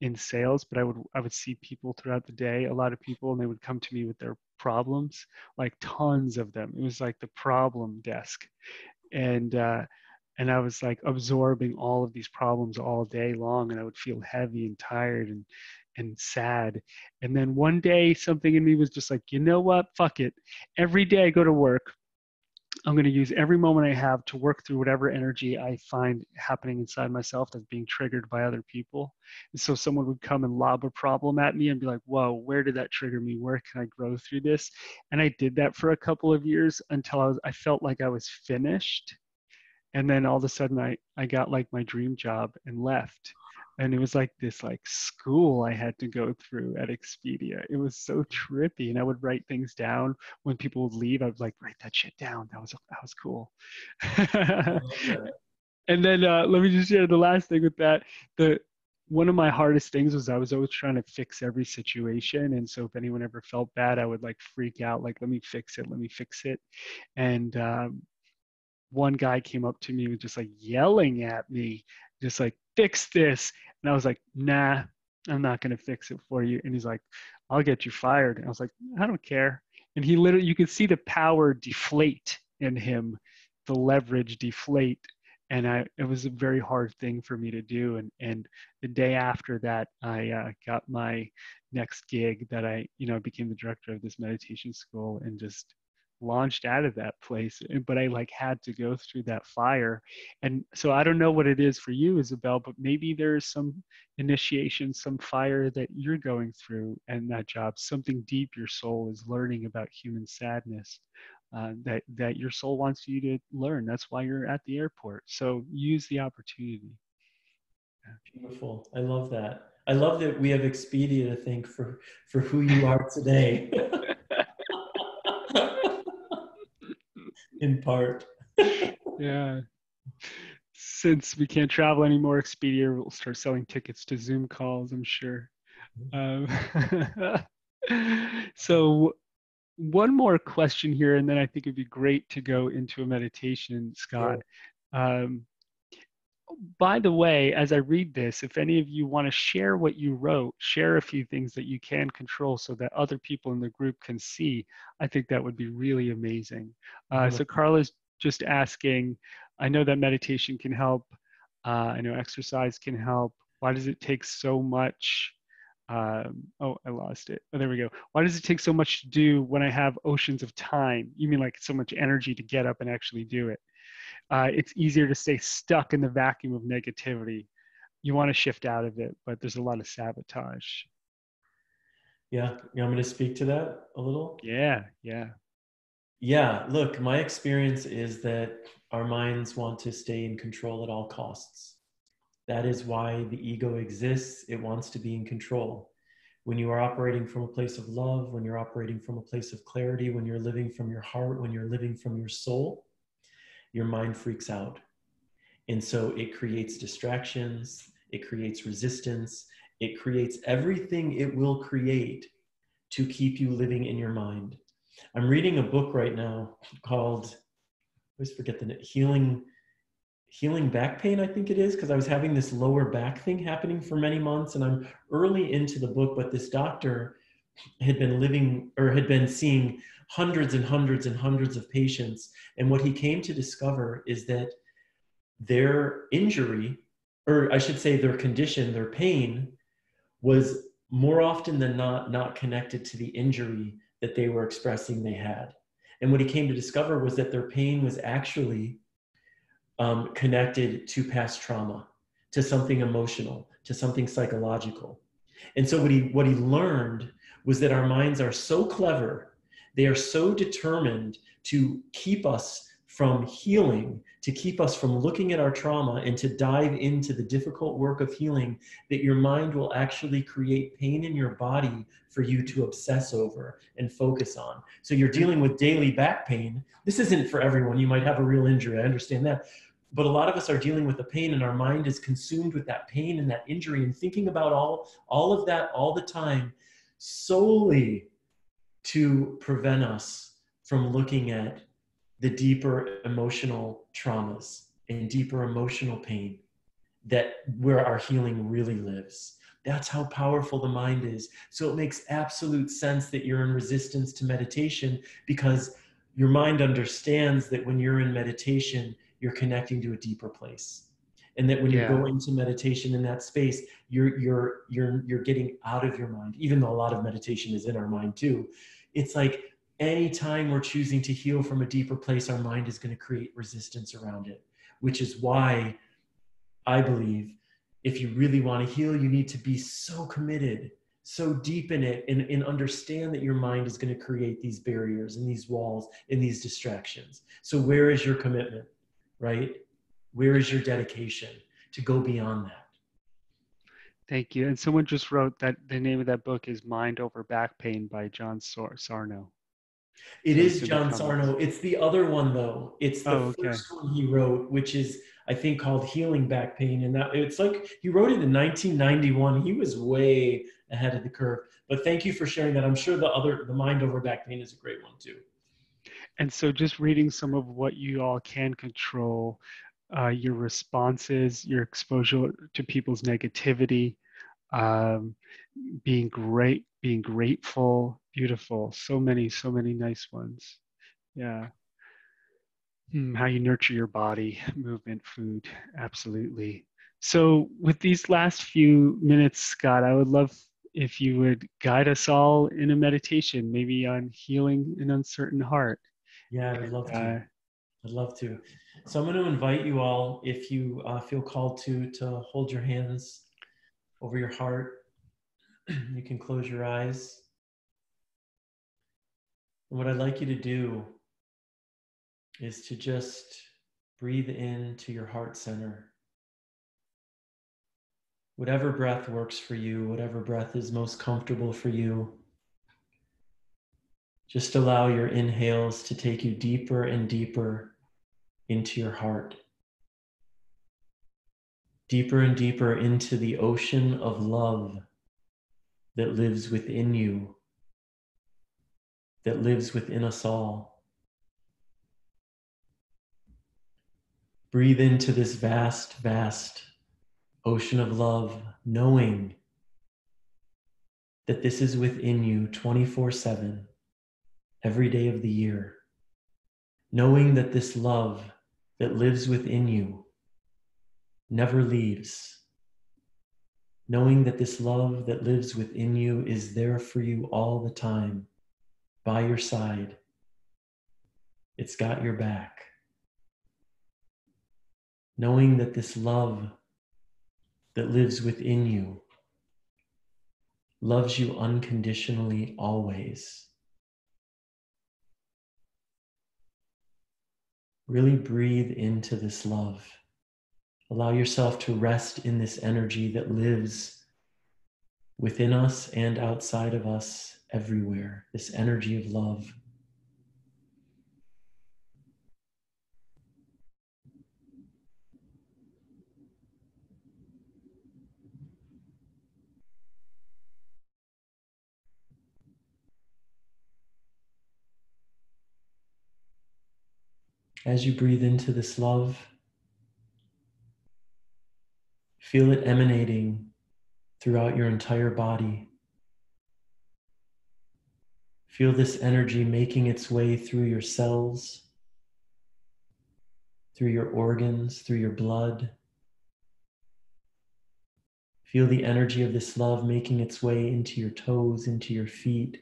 [SPEAKER 1] in sales, but I would see people throughout the day, a lot of people, and they would come to me with their problems, like tons of them. It was like the problem desk, and I was like absorbing all of these problems all day long, and I would feel heavy and tired and sad. And then one day, something in me was just like, you know what? Fuck it. Every day I go to work, I'm going to use every moment I have to work through whatever energy I find happening inside myself that's being triggered by other people. And so someone would come and lob a problem at me and be like, whoa, where did that trigger me? Where can I grow through this? And I did that for a couple of years until I felt like I was finished. And then all of a sudden I got like my dream job and left. And it was like this like school I had to go through at Expedia. It was so trippy. And I would write things down when people would leave. I would like write that shit down. That was cool.
[SPEAKER 2] I love that.
[SPEAKER 1] And then let me just share the last thing with that. The One of my hardest things was I was always trying to fix every situation. And so if anyone ever felt bad, I would like freak out, like, let me fix it, let me fix it. And one guy came up to me and was just like yelling at me, just like, fix this. And I was like, nah, I'm not going to fix it for you. And he's like, I'll get you fired. And I was like, I don't care. And he literally, you could see the power deflate in him, the leverage deflate. And it was a very hard thing for me to do. And the day after that, I got my next gig that became the director of this meditation school and just launched out of that place. But I like had to go through that fire. And so I don't know what it is for you, Isabel, but maybe there's some initiation, some fire that you're going through and that job, something deep your soul is learning about human sadness. That your soul wants you to learn. That's why you're at the airport. So use the opportunity.
[SPEAKER 2] Beautiful. I love that. I love that we have Expedia to thank for who you are today. In part.
[SPEAKER 1] Yeah. Since we can't travel anymore, Expedia will start selling tickets to Zoom calls, I'm sure. Um, so one more question here, and then I think it'd be great to go into a meditation, Scott.
[SPEAKER 2] Sure.
[SPEAKER 1] Um, by the way, as I read this, if any of you want to share what you wrote, share a few things that you can control so that other people in the group can see, I think that would be really amazing. So
[SPEAKER 2] Wonderful.
[SPEAKER 1] Carla's just asking, I know that meditation can help. I know exercise can help. Why does it take so much? Oh, I lost it. Oh, there we go. Why does it take so much to do when I have oceans of time? You mean like so much energy to get up and actually do it? It's easier to stay stuck in the vacuum of negativity. You want to shift out of it, but there's a lot of sabotage.
[SPEAKER 2] Yeah. You want me to speak to that a little?
[SPEAKER 1] Yeah, yeah,
[SPEAKER 2] Yeah. Look, my experience is that our minds want to stay in control at all costs. That is why the ego exists. It wants to be in control. When you are operating from a place of love, when you're operating from a place of clarity, when you're living from your heart, when you're living from your soul, your mind freaks out. And so it creates distractions, it creates resistance, it creates everything it will create to keep you living in your mind. I'm reading a book right now called, I always forget the name, Healing Back Pain, I think it is, because I was having this lower back thing happening for many months, and I'm early into the book, but this doctor had been seeing hundreds and hundreds and hundreds of patients. And what he came to discover is that their injury, or I should say their condition, their pain, was more often than not connected to the injury that they were expressing they had. And what he came to discover was that their pain was actually connected to past trauma, to something emotional, to something psychological. And so what he learned was that our minds are so clever, they are so determined to keep us from healing, to keep us from looking at our trauma and to dive into the difficult work of healing, that your mind will actually create pain in your body for you to obsess over and focus on. So you're dealing with daily back pain. This isn't for everyone. You might have a real injury. I understand that. But a lot of us are dealing with the pain, and our mind is consumed with that pain and that injury and thinking about all of that all the time, solely to prevent us from looking at the deeper emotional traumas and deeper emotional pain, that where our healing really lives. That's how powerful the mind is. So it makes absolute sense that you're in resistance to meditation, because your mind understands that when you're in meditation, you're connecting to a deeper place. And that when you
[SPEAKER 1] yeah,
[SPEAKER 2] go into meditation in that space, you're getting out of your mind, even though a lot of meditation is in our mind too. It's like anytime we're choosing to heal from a deeper place, our mind is going to create resistance around it, which is why I believe if you really want to heal, you need to be so committed, so deep in it, and understand that your mind is going to create these barriers and these walls and these distractions. So where is your commitment, right? Where is your dedication to go beyond that?
[SPEAKER 1] Thank you. And someone just wrote that the name of that book is Mind Over Back Pain by John Sarno.
[SPEAKER 2] It
[SPEAKER 1] So it's
[SPEAKER 2] is
[SPEAKER 1] in the
[SPEAKER 2] John
[SPEAKER 1] comments.
[SPEAKER 2] Sarno. It's the other one though. It's the
[SPEAKER 1] Oh, okay.
[SPEAKER 2] first one he wrote, which is I think called Healing Back Pain. And that it's like he wrote it in 1991. He was way ahead of the curve. But thank you for sharing that. I'm sure the Mind Over Back Pain is a great one too.
[SPEAKER 1] And so just reading some of what you all can control, your responses, your exposure to people's negativity, um, being grateful, beautiful. So many nice ones. Yeah. How you nurture your body, movement, food, absolutely. So, with these last few minutes, Scott, I would love if you would guide us all in a meditation, maybe on healing an uncertain heart.
[SPEAKER 2] Yeah, I'd
[SPEAKER 1] And
[SPEAKER 2] love to. I'd love to. So I'm going to invite you all, if you feel called to hold your hands over your heart. You can close your eyes. And what I'd like you to do is to just breathe into your heart center. Whatever breath works for you, whatever breath is most comfortable for you, just allow your inhales to take you deeper and deeper into your heart, deeper and deeper into the ocean of love that lives within you, that lives within us all. Breathe into this vast, vast ocean of love, knowing that this is within you 24/7, every day of the year. Knowing that this love that lives within you never leaves. Knowing that this love that lives within you is there for you all the time, by your side. It's got your back. Knowing that this love that lives within you loves you unconditionally always. Really breathe into this love. Allow yourself to rest in this energy that lives within us and outside of us everywhere, this energy of love. As you breathe into this love, feel it emanating throughout your entire body. Feel this energy making its way through your cells, through your organs, through your blood. Feel the energy of this love making its way into your toes, into your feet,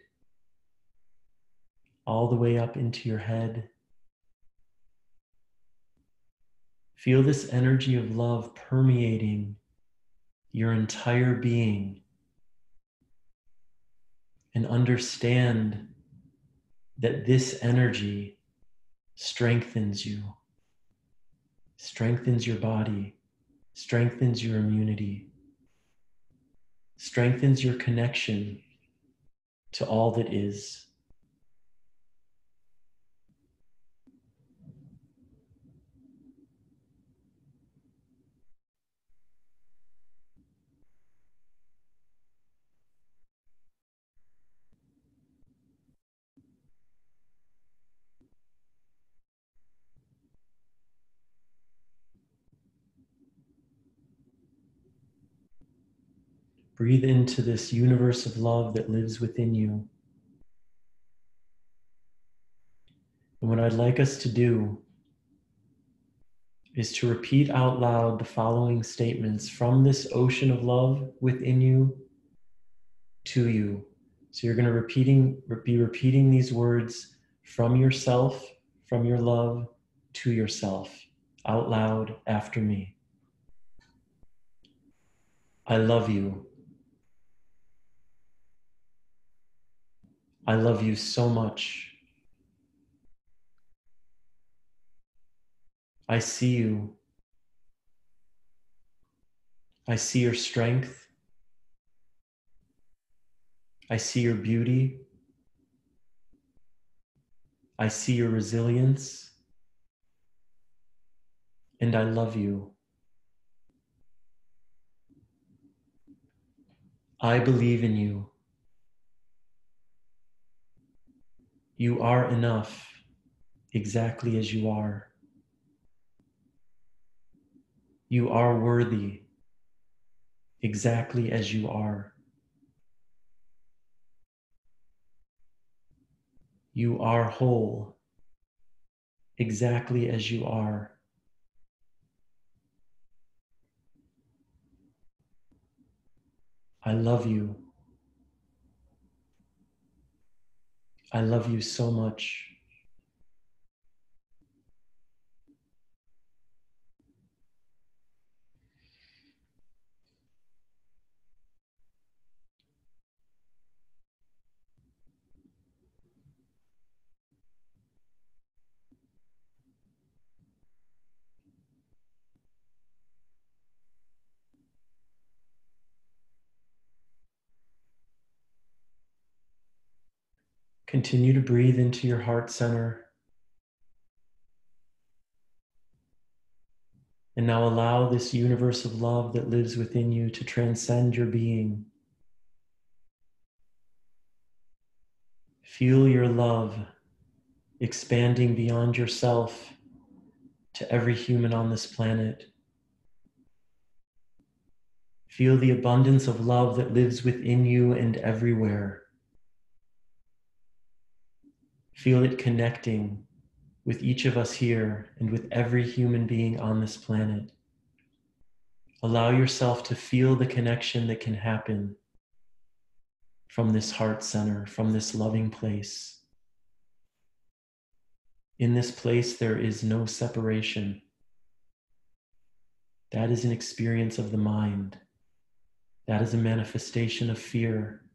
[SPEAKER 2] all the way up into your head. Feel this energy of love permeating your entire being, and understand that this energy strengthens you, strengthens your body, strengthens your immunity, strengthens your connection to all that is. Breathe into this universe of love that lives within you. And what I'd like us to do is to repeat out loud the following statements from this ocean of love within you to you. So you're going to be repeating these words from yourself, from your love to yourself, out loud after me. I love you. I love you so much. I see you. I see your strength. I see your beauty. I see your resilience. And I love you. I believe in you. You are enough exactly as you are. You are worthy exactly as you are. You are whole exactly as you are. I love you. I love you so much. Continue to breathe into your heart center. And now allow this universe of love that lives within you to transcend your being. Feel your love expanding beyond yourself to every human on this planet. Feel the abundance of love that lives within you and everywhere. Feel it connecting with each of us here and with every human being on this planet. Allow yourself to feel the connection that can happen from this heart center, from this loving place. In this place, there is no separation. That is an experience of the mind. That is a manifestation of fear.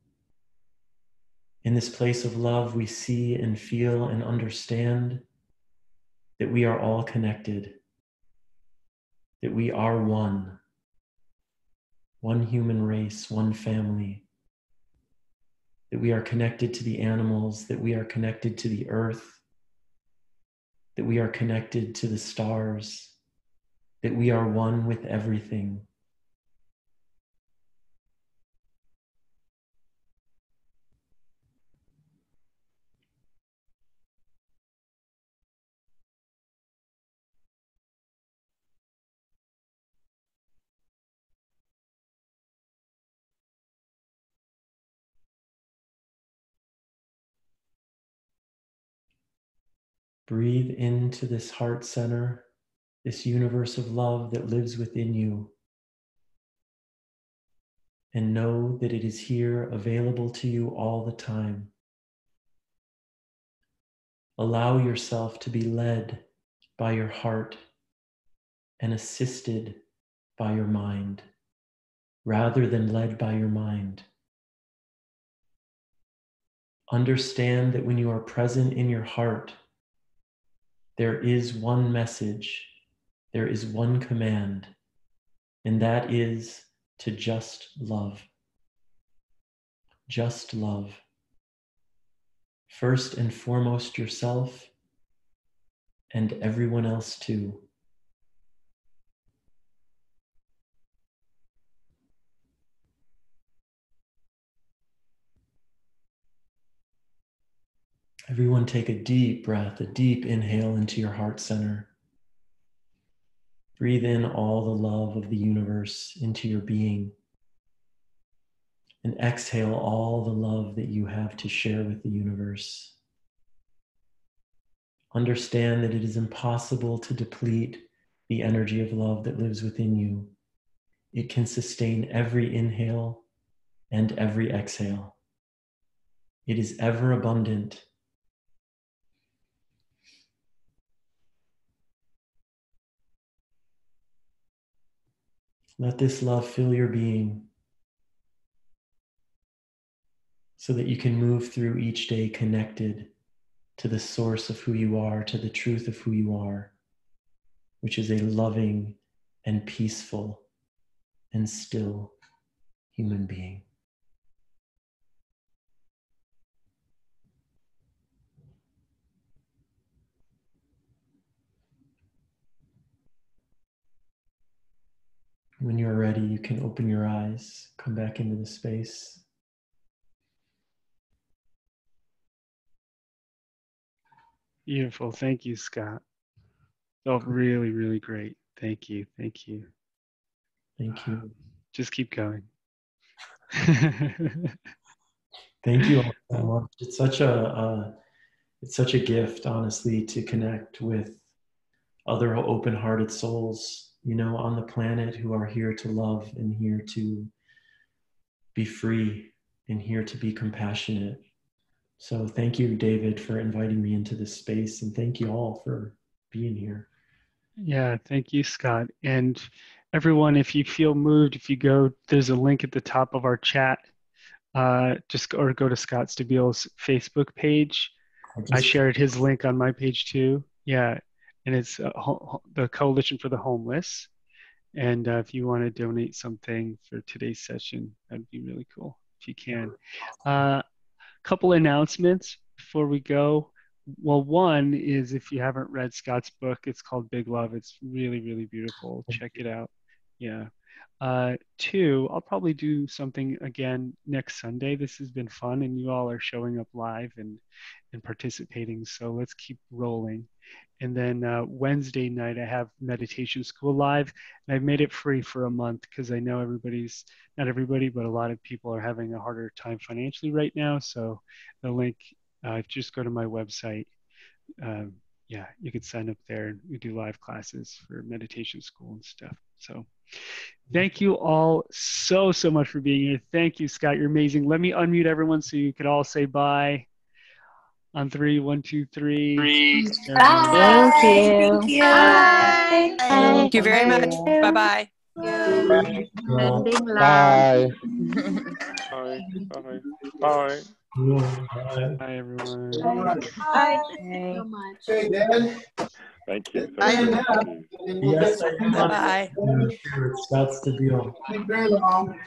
[SPEAKER 2] In this place of love, we see and feel and understand that we are all connected, that we are one human race, one family, that we are connected to the animals, that we are connected to the earth, that we are connected to the stars, that we are one with everything. Breathe into this heart center, this universe of love that lives within you, and know that it is here available to you all the time. Allow yourself to be led by your heart and assisted by your mind, rather than led by your mind. Understand that when you are present in your heart, there is one message, there is one command, and that is to just love. Just love. First and foremost yourself, and everyone else too. Everyone take a deep breath, a deep inhale into your heart center. Breathe in all the love of the universe into your being. And exhale all the love that you have to share with the universe. Understand that it is impossible to deplete the energy of love that lives within you. It can sustain every inhale and every exhale. It is ever abundant. Let this love fill your being so that you can move through each day connected to the source of who you are, to the truth of who you are, which is a loving and peaceful and still human being. can open your eyes, come back into the space.
[SPEAKER 1] Beautiful. Thank you, Scott. Felt really, really great. Thank you. Thank you.
[SPEAKER 2] Thank you.
[SPEAKER 1] Just keep going.
[SPEAKER 2] Thank you all so much. It's such a gift, honestly, to connect with other open-hearted souls, you know, on the planet who are here to love and here to be free and here to be compassionate. So thank you, David, for inviting me into this space, and thank you all for being here.
[SPEAKER 1] Yeah, thank you, Scott. And everyone, if you feel moved, if you go, there's a link at the top of our chat. Or go to Scott Stabile's Facebook page. I shared his link on my page too. Yeah, and it's the Coalition for the Homeless. And if you want to donate something for today's session, that'd be really cool if you can. Couple announcements before we go. Well, one is if you haven't read Scott's book, it's called Big Love. It's really, really beautiful. Check it out. Yeah. Two, I'll probably do something again next Sunday. This has been fun, and you all are showing up live and participating. So let's keep rolling. And then Wednesday night, I have meditation school live, and I've made it free for a month because I know not everybody, but a lot of people are having a harder time financially right now. So the link, just go to my website. Yeah, you could sign up there, and we do live classes for meditation school and stuff. So thank you all so much for being here. Thank you, Scott. You're amazing. Let me unmute everyone so you could all say bye. On 3, 1, 2, 3.
[SPEAKER 3] Bye.
[SPEAKER 4] Thank you.
[SPEAKER 3] Bye.
[SPEAKER 4] Thank you very much. Bye-bye.
[SPEAKER 3] Sending love.
[SPEAKER 5] Bye.
[SPEAKER 6] Bye. Bye. Bye.
[SPEAKER 1] Bye, everyone.
[SPEAKER 3] Bye. Thank you so much.
[SPEAKER 5] Okay, Dan.
[SPEAKER 6] Thank you.
[SPEAKER 5] Bye.
[SPEAKER 2] Yes, I am.
[SPEAKER 4] Bye-bye.
[SPEAKER 2] Scott Stabile.
[SPEAKER 5] Very long.